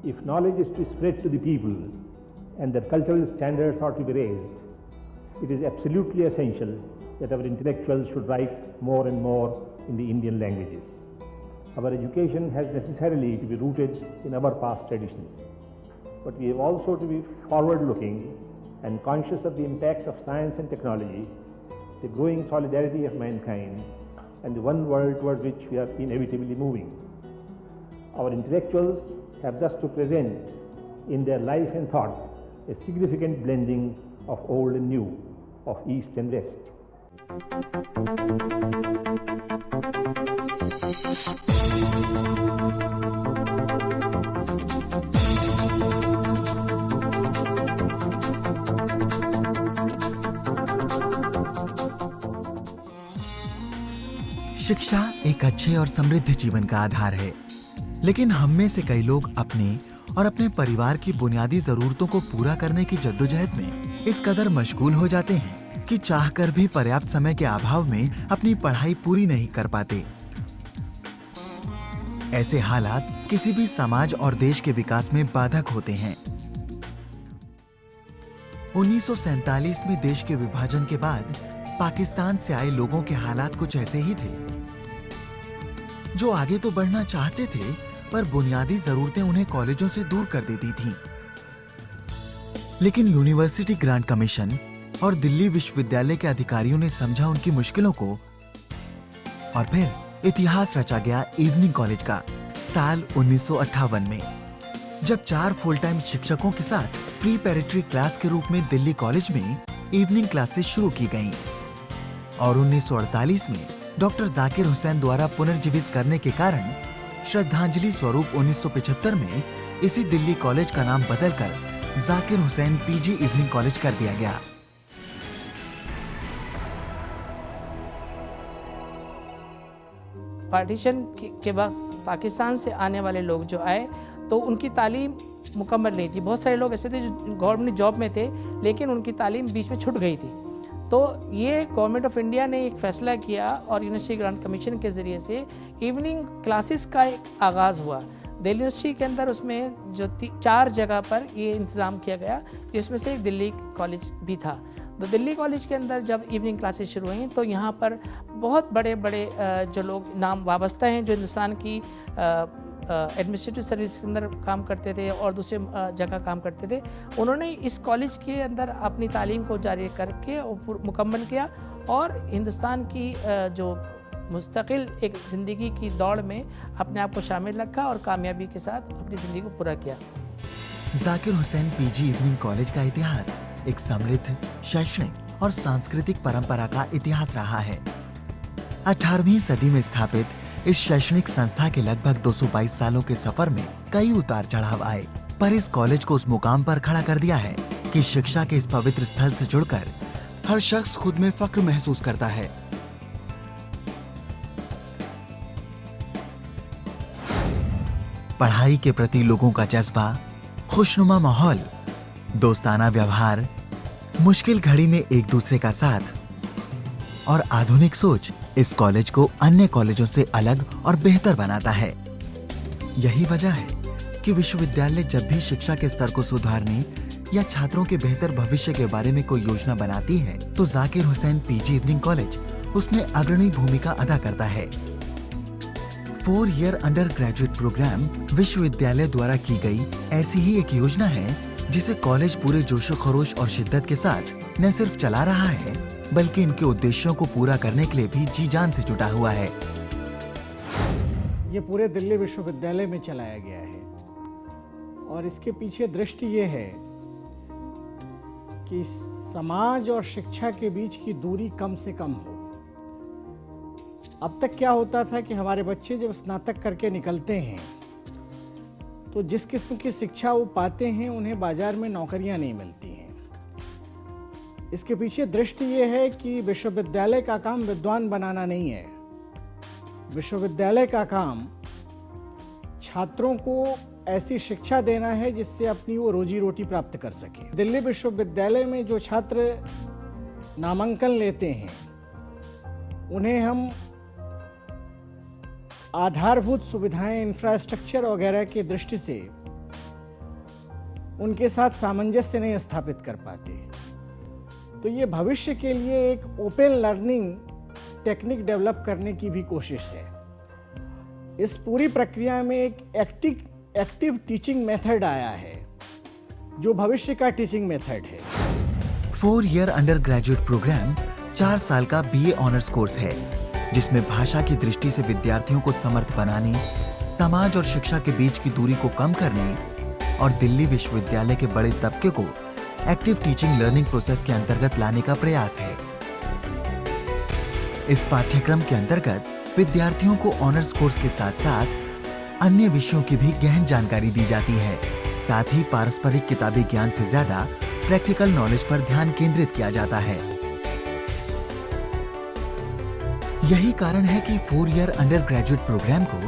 If knowledge is to spread to the people and their cultural standards are to be raised, it is absolutely essential that our intellectuals should write more and more in the Indian languages. Our education has necessarily to be rooted in our past traditions, but we have also to be forward-looking and conscious of the impact of science and technology, the growing solidarity of mankind, and the one world towards which we are inevitably moving. Our intellectuals have thus to present in their life and thought a significant blending of old and new, of East and West. शिक्षा एक अच्छे और समृद्ध जीवन का आधार है, लेकिन हम में से कई लोग अपने और अपने परिवार की बुनियादी जरूरतों को पूरा करने की जद्दोजहद में इस कदर मशगूल हो जाते हैं कि चाहकर भी पर्याप्त समय के अभाव में अपनी पढ़ाई पूरी नहीं कर पाते। ऐसे हालात किसी भी समाज और देश के विकास में बाधक होते हैं। 1947 में देश के विभाजन के बाद पाकिस्तान से आए लोगों के हालात कुछ ऐसे ही थे, जो आगे तो बढ़ना चाहते थे, पर बुनियादी जरूरतें उन्हें कॉलेजों से दूर कर देती थीं। लेकिन यूनिवर्सिटी ग्रांट कमीशन और दिल्ली विश्वविद्यालय के अधिकारियों ने समझा उनकी मुश्किलों को, और फिर इतिहास रचा गया इवनिंग कॉलेज का साल 1958 में, जब 4 फुल टाइम शिक्षकों के साथ प्रीपैरेटरी क्लास के रूप में दिल्ली कॉलेज में इवनिंग क्लासेस शुरू की गईं। और 1948 में डॉक्टर जाकिर हुसैन द्वारा पुनर्जीवित करने के कारण श्रद्धांजलि स्वरूप 1975 में इसी दिल्ली कॉलेज का नाम बदलकर Zakir Hussain PG evening college कर दिया गया। पार्टीशन के वक्त पाकिस्तान से आने वाले लोग जो आए तो उनकी तालीम मुकम्मल नहीं थी। बहुत सारे लोग ऐसे थे जो गवर्नमेंट जॉब में थे, लेकिन उनकी तालीम बीच में छूट गई थी। तो ये गवर्नमेंट ऑफ इंडिया ने एक फ़ैसला किया और यूनिवर्सिटी ग्रांट कमीशन के ज़रिए से इवनिंग क्लासेस का एक आगाज़ हुआ। दिल्ली यूनिवर्सिटी के अंदर उसमें जो 4 जगह पर ये इंतज़ाम किया गया, जिसमें से एक दिल्ली कॉलेज भी था। तो दिल्ली कॉलेज के अंदर जब इवनिंग क्लासेस शुरू हुई तो यहाँ पर बहुत बड़े बड़े जो लोग नाम वाबस्ता हैं, जो हिंदुस्तान की एडमिनिस्ट्रेटिव सर्विस के अंदर काम करते थे और दूसरे जगह काम करते थे, उन्होंने इस कॉलेज के अंदर अपनी तालीम को जारी करके मुकम्मल किया और हिंदुस्तान की जो मुस्तकिल एक ज़िंदगी की दौड़ में अपने आप को शामिल रखा और कामयाबी के साथ अपनी ज़िंदगी को पूरा किया। Zakir Hussain PG evening college का इतिहास एक समृद्ध शैक्षणिक और सांस्कृतिक परंपरा का इतिहास रहा है। 18वीं सदी में स्थापित इस शैक्षणिक संस्था के लगभग 222 सालों के सफर में कई उतार चढ़ाव आए, पर इस कॉलेज को उस मुकाम पर खड़ा कर दिया है कि शिक्षा के इस पवित्र स्थल से जुड़कर हर शख्स खुद में फक्र महसूस करता है। पढ़ाई के प्रति लोगों का जज्बा, खुशनुमा माहौल, दोस्ताना व्यवहार, मुश्किल घड़ी में एक दूसरे का साथ और आधुनिक सोच इस कॉलेज को अन्य कॉलेजों से अलग और बेहतर बनाता है। यही वजह है कि विश्वविद्यालय जब भी शिक्षा के स्तर को सुधारने या छात्रों के बेहतर भविष्य के बारे में कोई योजना बनाती है, तो Zakir Hussain PG evening college उसमें अग्रणी भूमिका अदा करता है। 4 ईयर अंडर ग्रेजुएट प्रोग्राम विश्वविद्यालय द्वारा की गई ऐसी ही एक योजना है, जिसे कॉलेज पूरे जोशो खरोश और शिद्दत के साथ न सिर्फ चला रहा है, बल्कि इनके उद्देश्यों को पूरा करने के लिए भी जी जान से जुटा हुआ है। ये पूरे दिल्ली विश्वविद्यालय में चलाया गया है और इसके पीछे दृष्टि ये है कि समाज और शिक्षा के बीच की दूरी कम से कम हो। अब तक क्या होता था कि हमारे बच्चे जब स्नातक करके निकलते हैं तो जिस किस्म की शिक्षा वो पाते हैं, उन्हें बाजार में नौकरियां नहीं मिलती हैं। इसके पीछे दृष्टि ये है कि विश्वविद्यालय का काम विद्वान बनाना नहीं है। विश्वविद्यालय का काम छात्रों को ऐसी शिक्षा देना है जिससे अपनी वो रोजी रोटी प्राप्त कर सके। दिल्ली विश्वविद्यालय में जो छात्र नामांकन लेते हैं, उन्हें हम आधारभूत सुविधाएं, इंफ्रास्ट्रक्चर वगैरह की दृष्टि से उनके साथ सामंजस्य नहीं स्थापित कर पाते। तो ये भविष्य के लिए एक ओपन लर्निंग टेक्निक डेवलप करने की भी कोशिश है। इस पूरी प्रक्रिया में एक एक्टिव टीचिंग मेथड आया है जो भविष्य का टीचिंग मेथड है। 4 ईयर अंडर ग्रेजुएट प्रोग्राम 4 साल का BA ऑनर्स कोर्स है जिसमें भाषा की दृष्टि से विद्यार्थियों को समर्थ बनाने, समाज और शिक्षा के बीच की दूरी को कम करने और दिल्ली विश्वविद्यालय के बड़े तबके को एक्टिव टीचिंग लर्निंग प्रोसेस के अंतर्गत लाने का प्रयास है। इस पाठ्यक्रम के अंतर्गत विद्यार्थियों को ऑनर्स कोर्स के साथ साथ अन्य विषयों की भी गहन जानकारी दी जाती है। साथ ही पारस्परिक किताबी ज्ञान से ज्यादा प्रैक्टिकल नॉलेज पर ध्यान केंद्रित किया जाता है। यही कारण है कि 4 ईयर अंडर ग्रेजुएट प्रोग्राम को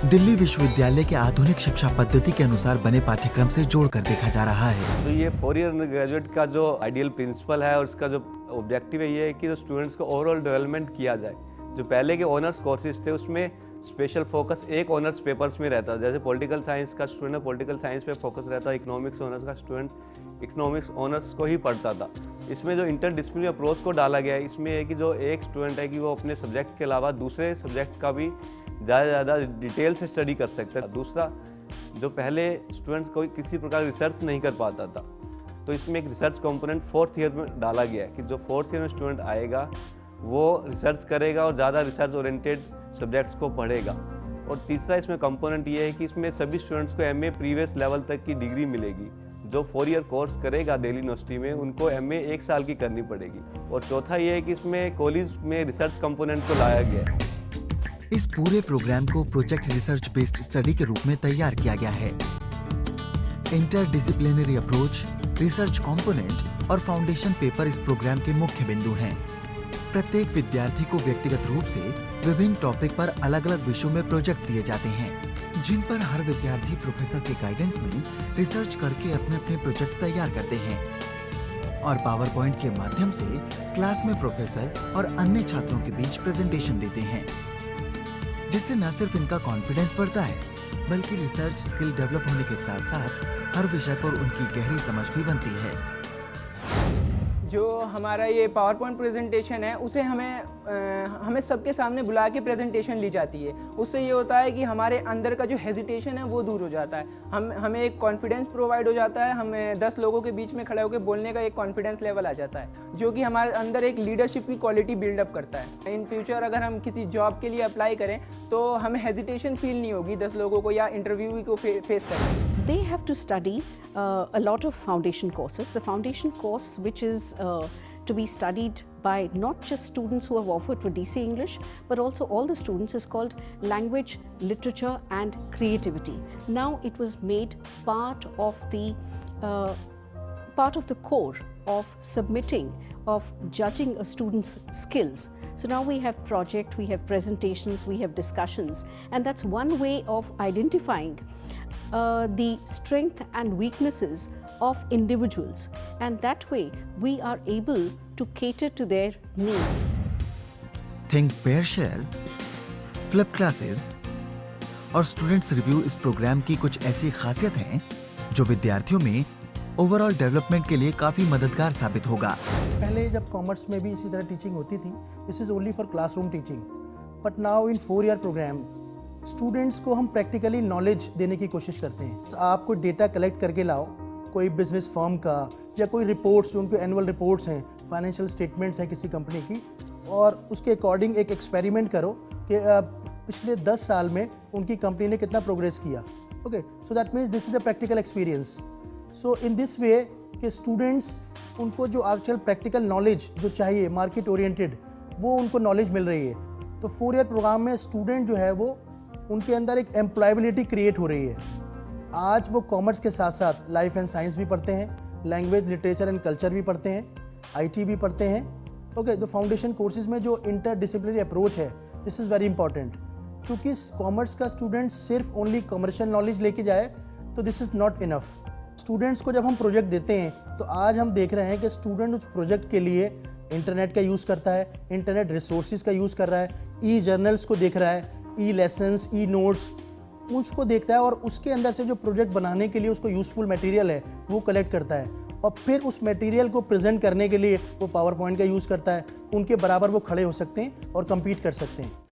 दिल्ली विश्वविद्यालय के आधुनिक शिक्षा पद्धति के अनुसार बने पाठ्यक्रम से जोड़कर देखा जा रहा है। तो ये 4 ईयर अंडर ग्रेजुएट का जो आइडियल प्रिंसिपल है और उसका जो ऑब्जेक्टिव है ये है कि जो स्टूडेंट्स को ओवरऑल डेवलपमेंट किया जाए। जो पहले के ऑनर्स कोर्सेज थे उसमें स्पेशल फोकस एक ऑनर्स पेपर्स में रहता था। जैसे पॉलिटिकल साइंस का स्टूडेंट पॉलिटिकल साइंस पे फोकस रहता, इकोनॉमिक्स ऑनर्स का स्टूडेंट इकोनॉमिक्स ऑनर्स को ही पढ़ता था। इसमें जो इंटरडिसिप्लिनरी अप्रोच को डाला गया है, इसमें है कि जो एक स्टूडेंट है कि वो अपने सब्जेक्ट के अलावा दूसरे सब्जेक्ट का भी ज़्यादा से ज़्यादा डिटेल से स्टडी कर सकता है। दूसरा, जो पहले स्टूडेंट्स कोई किसी प्रकार रिसर्च नहीं कर पाता था, तो इसमें एक रिसर्च कंपोनेंट 4th ईयर में डाला गया है कि जो 4th ईयर में स्टूडेंट आएगा वो रिसर्च करेगा और ज़्यादा रिसर्च ओरिएंटेड सब्जेक्ट्स को पढ़ेगा। और तीसरा इसमें कंपोनेंट ये है कि इसमें सभी स्टूडेंट्स को MA प्रीवियस लेवल तक की डिग्री मिलेगी। जो 4 ईयर कोर्स करेगा दिल्ली यूनिवर्सिटी में उनको MA 1 साल की करनी पड़ेगी। और चौथा ये है कि इसमें कॉलेज में रिसर्च कंपोनेंट को लाया गया है। इस पूरे प्रोग्राम को प्रोजेक्ट रिसर्च बेस्ड स्टडी के रूप में तैयार किया गया है। इंटरडिसिप्लिनरी अप्रोच, रिसर्च कंपोनेंट और फाउंडेशन पेपर इस प्रोग्राम के मुख्य बिंदु हैं। प्रत्येक विद्यार्थी को व्यक्तिगत रूप से विभिन्न टॉपिक पर अलग-अलग विषयों में प्रोजेक्ट दिए जाते हैं, जिन पर हर विद्यार्थी प्रोफेसर के गाइडेंस में रिसर्च करके अपने प्रोजेक्ट तैयार करते हैं और पावर पॉइंट के माध्यम से क्लास में प्रोफेसर और अन्य छात्रों के बीच प्रेजेंटेशन देते हैं, जिससे न सिर्फ इनका कॉन्फिडेंस बढ़ता है बल्कि रिसर्च स्किल डेवलप होने के साथ साथ हर विषय पर उनकी गहरी समझ भी बनती है। जो हमारा ये पावर पॉइंट प्रेजेंटेशन है उसे हमें सबके सामने बुला के प्रेजेंटेशन ली जाती है। उससे ये होता है कि हमारे अंदर का जो हेजिटेशन है वो दूर हो जाता है। हमें एक कॉन्फिडेंस प्रोवाइड हो जाता है। हमें 10 लोगों के बीच में खड़े होकर बोलने का एक कॉन्फिडेंस लेवल आ जाता है, जो कि हमारे अंदर एक लीडरशिप की क्वालिटी बिल्डअप करता है। इन फ्यूचर अगर हम किसी जॉब के लिए अप्लाई करें तो हमें हेजिटेशन फील नहीं होगी 10 लोगों को या इंटरव्यू को फेस करने। They have to study a lot of foundation courses. The foundation course, which is to be studied by not just students who have offered for DC English, but also all the students, is called Language, Literature and Creativity. Now it was made part of the core of submitting, of judging a student's skills. So now we have project, we have presentations, we have discussions, and that's one way of identifying the strength and weaknesses of individuals, and that way we are able to cater to their needs. Think, Pair, Share, Flip Classes और students review इस programme की कुछ ऐसी खासियत हैं जो विद्यार्थियों में ओवरऑल डेवलपमेंट के लिए काफी मददगार साबित होगा। पहले जब कॉमर्स में भी इसी तरह टीचिंग होती थी, this is only for classroom teaching, but now in 4 year program students को हम प्रैक्टिकली नॉलेज देने की कोशिश करते हैं। आपको डेटा कलेक्ट करके लाओ, कोई बिजनेस फर्म का या कोई रिपोर्ट्स जो उनके एनुअल रिपोर्ट्स हैं, फाइनेंशियल स्टेटमेंट्स हैं किसी कंपनी की, और उसके अकॉर्डिंग एक एक्सपेरिमेंट करो कि पिछले 10 साल में उनकी कंपनी ने कितना प्रोग्रेस किया। Okay, so that means this is a practical experience. So in this way कि स्टूडेंट्स उनको जो एक्चुअल प्रैक्टिकल नॉलेज जो चाहिए मार्केट ओरिएंटेड, वो उनको नॉलेज मिल रही है। तो 4 ईयर प्रोग्राम में स्टूडेंट जो है वो उनके अंदर एक एम्प्लॉयबिलिटी क्रिएट हो रही है। आज वो कॉमर्स के साथ साथ लाइफ एंड साइंस भी पढ़ते हैं, लैंग्वेज, लिटरेचर एंड कल्चर भी पढ़ते हैं, IT भी पढ़ते हैं। ओके, तो फाउंडेशन कोर्सेज में जो इंटरडिसिप्लिनरी अप्रोच है, दिस इज़ वेरी इंपॉर्टेंट, क्योंकि कॉमर्स का स्टूडेंट सिर्फ ओनली कमर्शियल नॉलेज लेके जाए तो this is not enough. Students को जब हम प्रोजेक्ट देते हैं तो आज हम देख रहे हैं कि स्टूडेंट उस प्रोजेक्ट के लिए इंटरनेट का यूज़ करता है, इंटरनेट रिसोर्सेज का यूज़ कर रहा है, ई जर्नल्स को देख रहा है, ई लेसन्स, ई नोट्स, उसको देखता है और उसके अंदर से जो प्रोजेक्ट बनाने के लिए उसको यूज़फुल मटेरियल है वो कलेक्ट करता है और फिर उस मटेरियल को प्रेजेंट करने के लिए वो पावर पॉइंट का यूज़ करता है। उनके बराबर वो खड़े हो सकते हैं और कम्पीट कर सकते हैं।